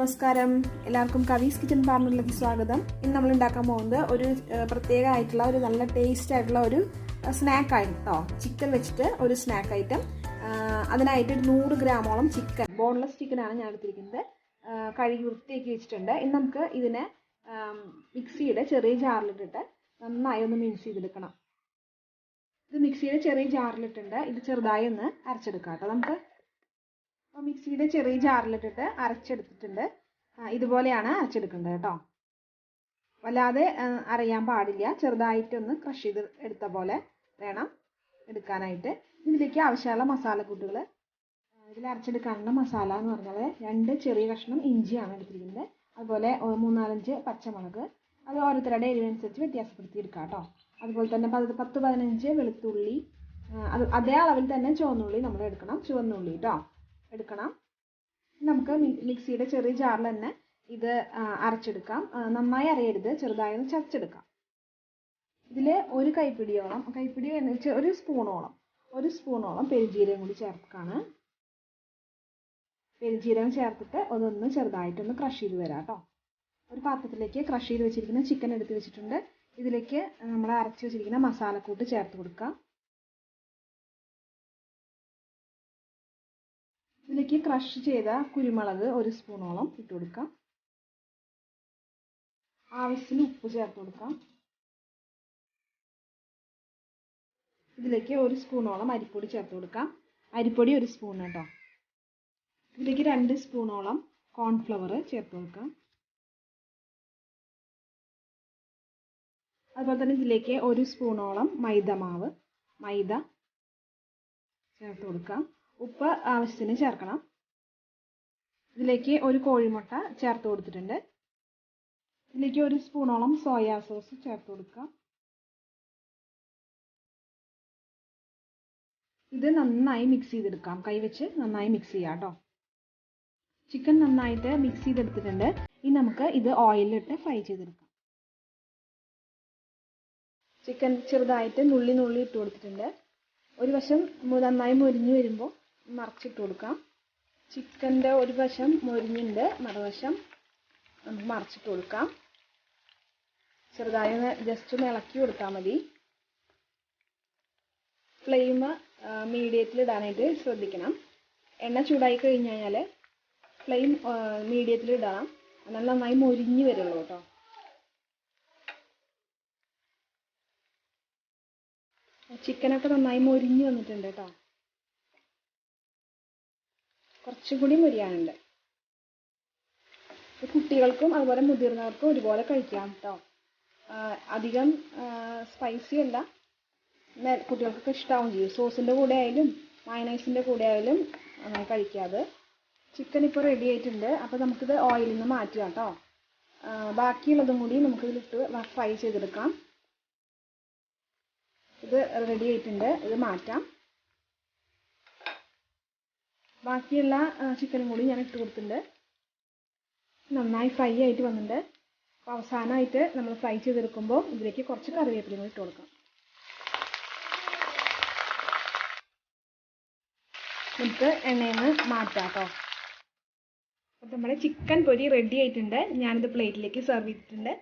നമസ്കാരം, എല്ലാവർക്കും കവീസ് കിച്ചൺ പാർട്ണറിലേക്ക് സ്വാഗതം. ഇന്ന് നമ്മൾ ഉണ്ടാക്കാൻ പോകുന്നത് ഒരു പ്രത്യേകമായിട്ടുള്ള ഒരു നല്ല ടേസ്റ്റ് ആയിട്ടുള്ള ഒരു സ്നാക്ക് ആയിട്ട് കേട്ടോ. ചിക്കൻ വെച്ചിട്ട് ഒരു സ്നാക്ക് ഐറ്റം. അതിനായിട്ട് 100 ഗ്രാമോളം ചിക്കൻ, ബോൺലെസ് ചിക്കനാണ് ഞാൻ എടുത്തിരിക്കുന്നത്. കഴുകി വൃത്തിയാക്കി വെച്ചിട്ടുണ്ട്. ഇനി നമുക്ക് ഇതിനെ മിക്സിയുടെ ചെറിയ ജാറിലിട്ടിട്ട് നന്നായി ഒന്ന് മിക്സ് ചെയ്തെടുക്കണം. ഇത് മിക്സിയുടെ ചെറിയ ജാറിലിട്ടുണ്ട്. ഇത് ചെറുതായി ഒന്ന് അരച്ചെടുക്കാം കേട്ടോ. നമുക്ക് മിക്സിയുടെ ചെറിയ ജാറിലിട്ടിട്ട് അരച്ചെടുത്തിട്ടുണ്ട്. ഇതുപോലെയാണ് അരച്ചെടുക്കേണ്ടത് കേട്ടോ. വല്ലാതെ അരയാൻ പാടില്ല. ചെറുതായിട്ടൊന്ന് ക്രഷ് ചെയ്ത് എടുത്ത പോലെ വേണം എടുക്കാനായിട്ട്. ഇതിലേക്ക് ആവശ്യമുള്ള മസാലക്കൂട്ടുകൾ, ഇതിൽ അരച്ചെടുക്കാനുള്ള മസാല എന്ന് പറഞ്ഞാൽ 2 ചെറിയ കഷ്ണം ഇഞ്ചിയാണ് എടുത്തിരിക്കുന്നത്. അതുപോലെ 3-4 പച്ചമുളക്, അത് ഓരോരുത്തരുടെ എരിവനുസരിച്ച് വ്യത്യാസപ്പെടുത്തി എടുക്കാം കേട്ടോ. അതുപോലെ തന്നെ 10-15 വെളുത്തുള്ളി, അതേ അളവിൽ തന്നെ ചുവന്നുള്ളി നമ്മൾ എടുക്കണം. ചുവന്നുള്ളി കേട്ടോ എടുക്കണം. നമുക്ക് മിക്സിയുടെ ചെറിയ ജാറിൽ തന്നെ ഇത് അരച്ചെടുക്കാം. നന്നായി അരയരുത്, ചെറുതായി ഒന്ന് ചതച്ചെടുക്കാം. ഇതിൽ ഒരു കൈപ്പിടിയോളം ഒരു സ്പൂണോളം പെരുംജീരകം കൂടി ചേർക്കാണ്. പെരുംജീരകം ചേർത്തിട്ട് അതൊന്ന് ചെറുതായിട്ടൊന്ന് ക്രഷ് ചെയ്ത് വരാം കേട്ടോ. ഒരു പാത്രത്തിലേക്ക് ക്രഷ് ചെയ്ത് വെച്ചിരിക്കുന്ന ചിക്കൻ എടുത്ത് വെച്ചിട്ടുണ്ട്. ഇതിലേക്ക് നമ്മൾ അരച്ച് വെച്ചിരിക്കുന്ന മസാലക്കൂട്ട് ചേർത്ത് കൊടുക്കാം. ഇതിലേക്ക് ക്രഷ് ചെയ്ത കുരുമുളക് 1 സ്പൂണോളം ഇട്ട് കൊടുക്കാം. ആവശ്യത്തിന് ഉപ്പ് ചേർത്ത് കൊടുക്കാം. ഇതിലേക്ക് 1 സ്പൂണോളം അരിപ്പൊടി ചേർത്ത് കൊടുക്കാം. അരിപ്പൊടി 1 സ്പൂൺ കേട്ടോ. ഇതിലേക്ക് 2 സ്പൂണോളം കോൺഫ്ലവർ ചേർത്ത് കൊടുക്കാം. അതുപോലെ തന്നെ ഇതിലേക്ക് 1 സ്പൂണോളം മൈദ ചേർത്ത് കൊടുക്കാം. ഉപ്പ് ആവശ്യത്തിന് ചേർക്കണം. ഇതിലേക്ക് 1 കോഴിമുട്ട ചേർത്ത് കൊടുത്തിട്ടുണ്ട്. ഇതിലേക്ക് 1 സ്പൂണോളം സോയാ സോസ് ചേർത്ത് കൊടുക്കാം. ഇത് നന്നായി മിക്സ് ചെയ്തെടുക്കാം. കൈവച്ച് നന്നായി മിക്സ് ചെയ്യാം കേട്ടോ. ചിക്കൻ നന്നായിട്ട് മിക്സ് ചെയ്തെടുത്തിട്ടുണ്ട്. ഇനി നമുക്ക് ഇത് ഓയിലിട്ട് ഫ്രൈ ചെയ്തെടുക്കാം. ചിക്കൻ ചെറുതായിട്ട് നുള്ളി ഇട്ട് കൊടുത്തിട്ടുണ്ട്. ഒരു വശം നന്നായി മൊരിഞ്ഞ് വരുമ്പോൾ മറിച്ചിട്ട് കൊടുക്കാം. ചിക്കൻ്റെ ഒരു വശം മൊരിഞ്ഞിട്ടുണ്ട്, മറുവശം നമുക്ക് മറിച്ചിട്ട് കൊടുക്കാം. ചെറുതായി ജസ്റ്റ് ഒന്ന് ഇളക്കി കൊടുത്താൽ മതി. ഫ്ലെയിം മീഡിയത്തിൽ ഇടാനായിട്ട് ശ്രദ്ധിക്കണം. എണ്ണ ചൂടായി കഴിഞ്ഞ് കഴിഞ്ഞാൽ ഫ്ലെയിം മീഡിയത്തിൽ ഇടണം. എന്നാൽ നന്നായി മൊരിഞ്ഞ് വരുള്ളൂ കേട്ടോ. ചിക്കനൊക്കെ നന്നായി മൊരിഞ്ഞ് വന്നിട്ടുണ്ട് കേട്ടോ. കുറച്ചുകൂടി മൊരിയാനുണ്ട്. കുട്ടികൾക്കും അതുപോലെ മുതിർന്നവർക്കും ഒരുപോലെ കഴിക്കാം കേട്ടോ. അധികം സ്പൈസി അല്ല, കുട്ടികൾക്കൊക്കെ ഇഷ്ടമാവും ചെയ്യും. സോസിൻ്റെ കൂടെ ആയാലും മയണൈസിൻ്റെ കൂടെ ആയാലും നന്നായി കഴിക്കാതെ. ചിക്കൻ ഇപ്പോൾ റെഡി ആയിട്ടുണ്ട്. അപ്പോൾ നമുക്കിത് ഓയിലിൽ നിന്ന് മാറ്റുക കേട്ടോ. ബാക്കിയുള്ളതും കൂടി നമുക്കിതിലിട്ട് ഫ്രൈ ചെയ്തെടുക്കാം. ഇത് റെഡി ആയിട്ടുണ്ട്. ഇത് മാറ്റാം. ബാക്കിയുള്ള ചിക്കനും കൂടി ഞാൻ ഇട്ട് കൊടുത്തിട്ടുണ്ട്. നന്നായി ഫ്രൈ ആയിട്ട് വന്നിട്ടുണ്ട്. അപ്പോൾ അവസാനമായിട്ട് നമ്മൾ ഫ്രൈ ചെയ്തെടുക്കുമ്പോൾ ഇതിലേക്ക് കുറച്ച് കറിവേപ്പിലയും കൂടി ഇട്ട് കൊടുക്കാം. നമുക്ക് എണ്ണയിൽ നിന്ന് മാറ്റാം കേട്ടോ. അപ്പോൾ നമ്മുടെ ചിക്കൻ പൊരി റെഡി ആയിട്ടുണ്ട്. ഞാനിത് പ്ലേറ്റിലേക്ക് സെർവ് ചെയ്തിട്ടുണ്ട്.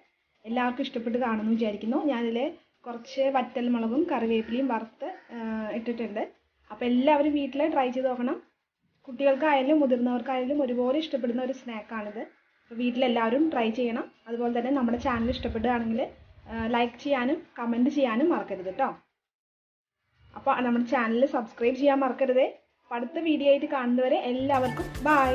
എല്ലാവർക്കും ഇഷ്ടപ്പെട്ട് കാണുമെന്ന് വിചാരിക്കുന്നു. ഞാനിതിൽ കുറച്ച് വറ്റൽമുളകും കറിവേപ്പിലയും വറുത്ത് ഇട്ടിട്ടുണ്ട്. അപ്പോൾ എല്ലാവരും വീട്ടിൽ ട്രൈ ചെയ്ത് നോക്കണം. കുട്ടികൾക്കായാലും മുതിർന്നവർക്കായാലും ഒരുപോലെ ഇഷ്ടപ്പെടുന്ന ഒരു സ്നാക്കാണിത്. അപ്പോൾ വീട്ടിലെല്ലാവരും ട്രൈ ചെയ്യണം. അതുപോലെ തന്നെ നമ്മുടെ ചാനൽ ഇഷ്ടപ്പെടുകയാണെങ്കിൽ ലൈക്ക് ചെയ്യാനും കമൻറ്റ് ചെയ്യാനും മറക്കരുത് കേട്ടോ. അപ്പോൾ നമ്മുടെ ചാനൽ സബ്സ്ക്രൈബ് ചെയ്യാൻ മറക്കരുത്. അടുത്ത വീഡിയോ ആയിട്ട് കാണുന്നവരെ എല്ലാവർക്കും ബൈ.